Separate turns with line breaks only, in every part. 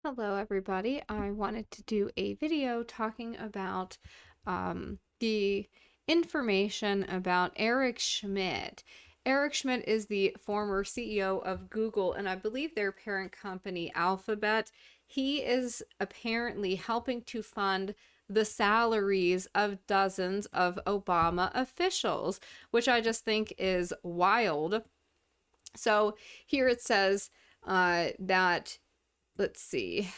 Hello, everybody. I wanted to do a video talking about the information about Eric Schmidt. Eric Schmidt is the former CEO of Google, and I believe their parent company, Alphabet. He is apparently helping to fund the salaries of dozens of Obama officials, which I just think is wild. So here it says that let's see,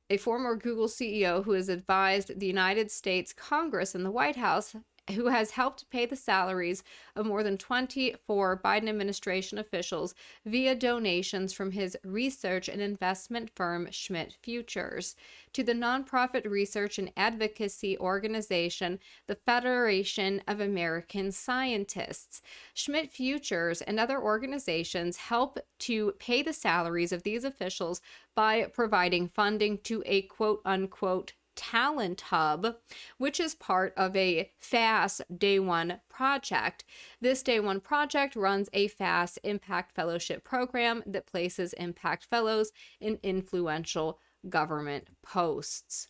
a former Google CEO who has advised the United States Congress and the White House, who has helped pay the salaries of more than 24 Biden administration officials via donations from his research and investment firm Schmidt Futures to the nonprofit research and advocacy organization, the Federation of American Scientists. Schmidt Futures and other organizations help to pay the salaries of these officials by providing funding to a quote-unquote talent hub, which is part of a FAST Day One project. This Day One project runs a FAST Impact Fellowship program that places Impact Fellows in influential government posts.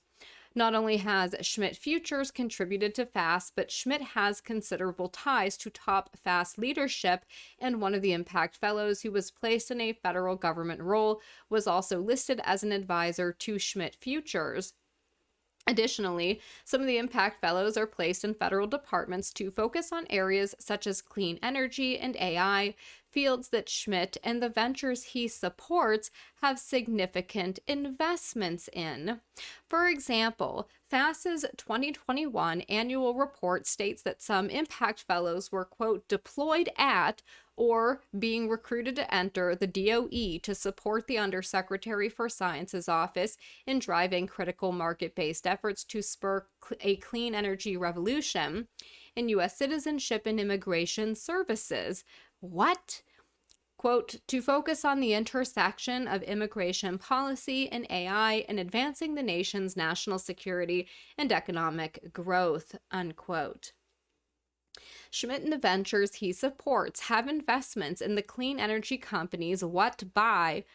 Not only has Schmidt Futures contributed to FAST, but Schmidt has considerable ties to top FAST leadership, and one of the Impact Fellows who was placed in a federal government role was also listed as an advisor to Schmidt Futures. Additionally, some of the Impact Fellows are placed in federal departments to focus on areas such as clean energy and AI, fields that Schmidt and the ventures he supports have significant investments in. For example, FAST's 2021 annual report states that some Impact Fellows were, quote, deployed at or being recruited to enter the DOE to support the Undersecretary for Science's office in driving critical market-based efforts to spur a clean energy revolution in U.S. citizenship and immigration services. What? Quote, to focus on the intersection of immigration policy and AI and advancing the nation's national security and economic growth, unquote. Schmidt and the ventures he supports have investments in the clean energy companies Wattbuy,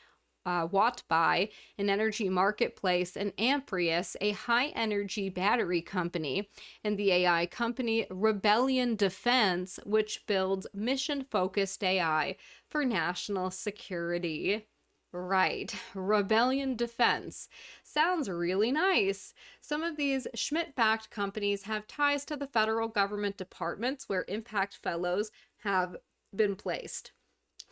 an energy marketplace, and Amprius, a high-energy battery company, and the AI company Rebellion Defense, which builds mission-focused AI for national security. Right, Rebellion Defense. Sounds really nice. Some of these Schmidt-backed companies have ties to the federal government departments where Impact Fellows have been placed.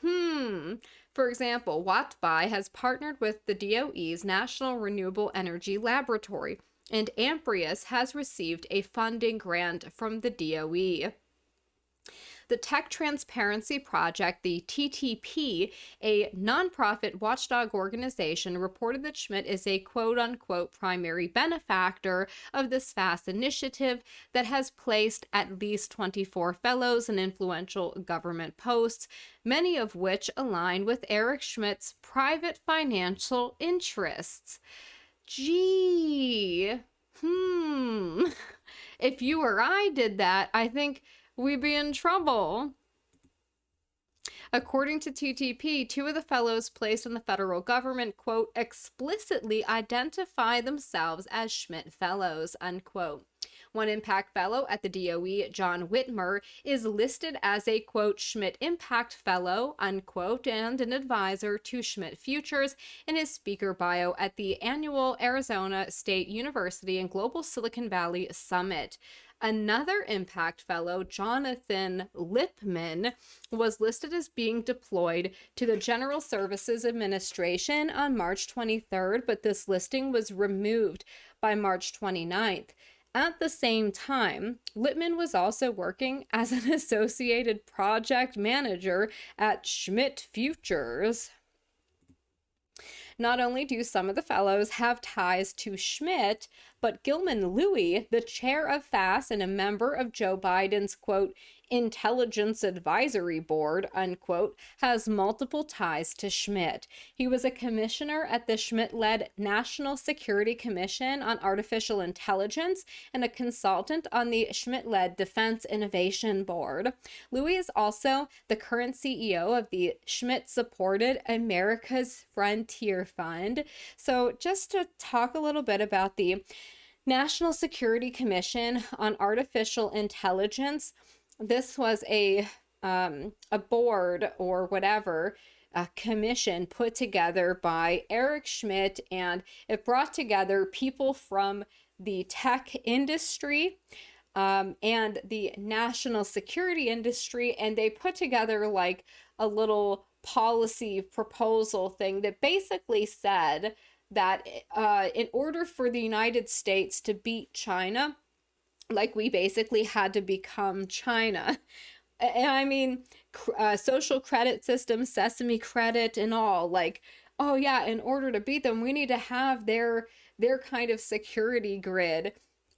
For example, Wattbuy has partnered with the DOE's National Renewable Energy Laboratory, and Amprius has received a funding grant from the DOE. The Tech Transparency Project, the TTP, a nonprofit watchdog organization, reported that Schmidt is a quote-unquote primary benefactor of this FAST initiative that has placed at least 24 fellows in influential government posts, many of which align with Eric Schmidt's private financial interests. Gee, if you or I did that, I think we'd be in trouble. According to TTP, two of the fellows placed in the federal government, quote, explicitly identify themselves as Schmidt Fellows, unquote. One Impact Fellow at the DOE, John Whitmer, is listed as a, quote, Schmidt Impact Fellow, unquote, and an advisor to Schmidt Futures in his speaker bio at the annual Arizona State University and Global Silicon Valley Summit. Another Impact Fellow, Jonathan Lipman, was listed as being deployed to the General Services Administration on March 23rd, but this listing was removed by March 29th. At the same time, Lipman was also working as an associated project manager at Schmidt Futures. Not only do some of the fellows have ties to Schmidt, But Gilman Louie, the chair of FAS and a member of Joe Biden's, quote, Intelligence Advisory Board, unquote, has multiple ties to Schmidt. He was a commissioner at the Schmidt-led National Security Commission on Artificial Intelligence and a consultant on the Schmidt-led Defense Innovation Board. Louie is also the current CEO of the Schmidt-supported America's Frontier Fund. So just to talk a little bit about the National Security Commission on Artificial Intelligence, this was a board or whatever, a commission put together by Eric Schmidt, and it brought together people from the tech industry and the national security industry, and they put together like a little policy proposal thing that basically said that in order for the United States to beat China, like we basically had to become China. And I mean, social credit system, Sesame credit and all, like, oh yeah, in order to beat them, we need to have their kind of security grid.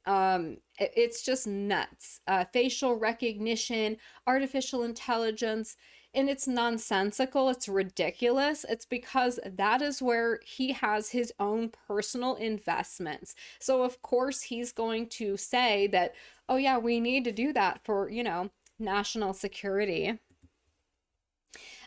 It's just nuts. Facial recognition, artificial intelligence, and it's nonsensical. It's ridiculous. It's because that is where he has his own personal investments. So of course he's going to say that, oh yeah, we need to do that for, national security.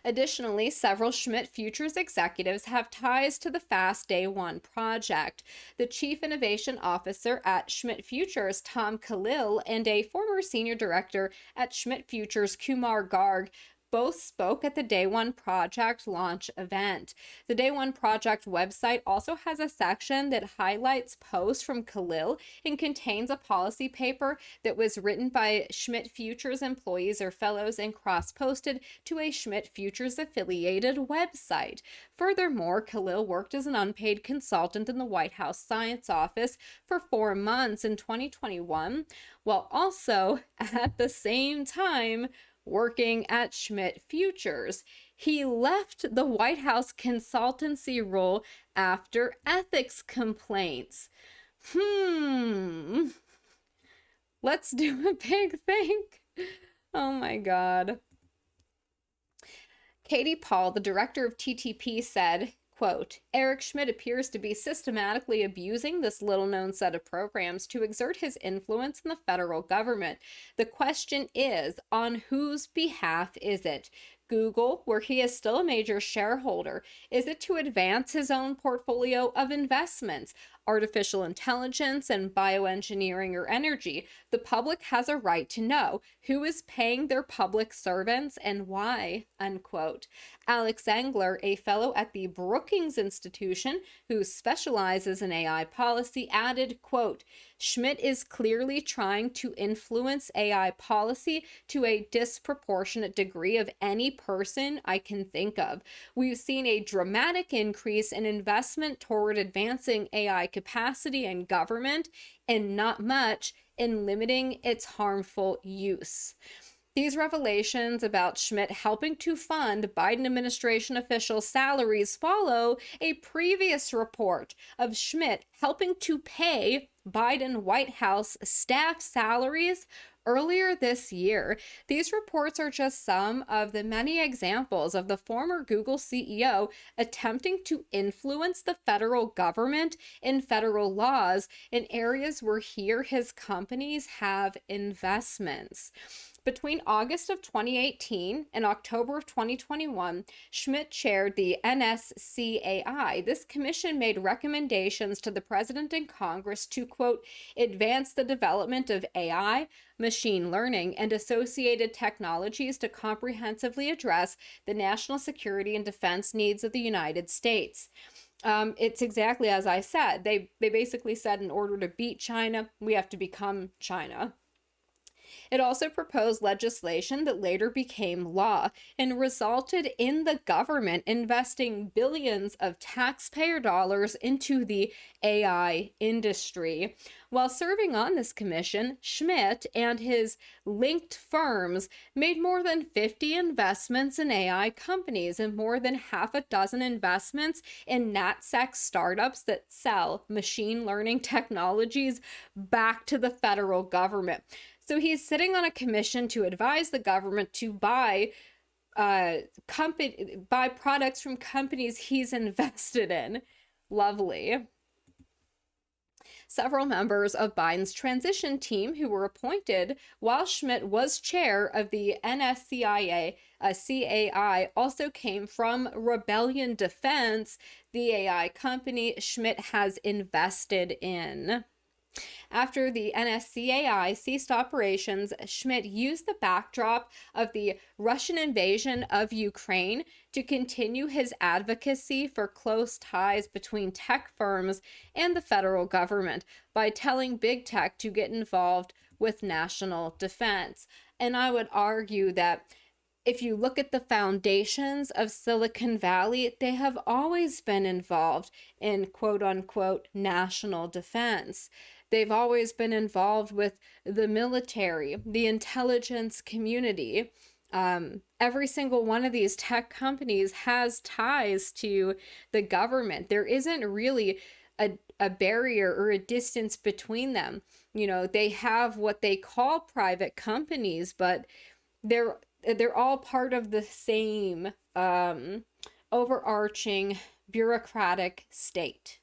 Additionally, several Schmidt Futures executives have ties to the Fast Day One project. The Chief Innovation Officer at Schmidt Futures, Tom Khalil, and a former senior director at Schmidt Futures, Kumar Garg, both spoke at the Day One Project launch event. The Day One Project website also has a section that highlights posts from Khalil and contains a policy paper that was written by Schmidt Futures employees or fellows and cross-posted to a Schmidt Futures affiliated website. Furthermore, Khalil worked as an unpaid consultant in the White House Science Office for 4 months in 2021, while also at the same time working at Schmidt Futures. He left the White House consultancy role after ethics complaints. Let's do a big think. Oh my God. Katie Paul, the director of TTP, said, quote, Eric Schmidt appears to be systematically abusing this little-known set of programs to exert his influence in the federal government. The question is, on whose behalf is it? Google, where he is still a major shareholder? Is it to advance his own portfolio of investments, artificial intelligence and bioengineering or energy? The public has a right to know who is paying their public servants and why, unquote. Alex Engler, a fellow at the Brookings Institution who specializes in AI policy, added, quote, Schmidt is clearly trying to influence AI policy to a disproportionate degree of any person I can think of. We've seen a dramatic increase in investment toward advancing AI capacity in government and not much in limiting its harmful use. These revelations about Schmidt helping to fund Biden administration officials' salaries follow a previous report of Schmidt helping to pay Biden White House staff salaries earlier this year. These reports are just some of the many examples of the former Google CEO attempting to influence the federal government and federal laws in areas where his companies have investments. Between August of 2018 and October of 2021, Schmidt chaired the NSCAI. This commission made recommendations to the president and Congress to, quote, advance the development of AI, machine learning, and associated technologies to comprehensively address the national security and defense needs of the United States. It's exactly as I said. They basically said in order to beat China, we have to become China. It also proposed legislation that later became law and resulted in the government investing billions of taxpayer dollars into the AI industry. While serving on this commission, Schmidt and his linked firms made more than 50 investments in AI companies and more than half a dozen investments in NatSec startups that sell machine learning technologies back to the federal government. So he's sitting on a commission to advise the government to buy products from companies he's invested in. Lovely. Several members of Biden's transition team who were appointed while Schmidt was chair of the NSCIA CAI also came from Rebellion Defense, the AI company Schmidt has invested in. After the NSCAI ceased operations, Schmidt used the backdrop of the Russian invasion of Ukraine to continue his advocacy for close ties between tech firms and the federal government by telling big tech to get involved with national defense. And I would argue that if you look at the foundations of Silicon Valley, they have always been involved in quote unquote national defense. They've always been involved with the military, the intelligence community. Every single one of these tech companies has ties to the government. There isn't really a barrier or a distance between them. You know, they have what they call private companies, but they're all part of the same overarching bureaucratic state.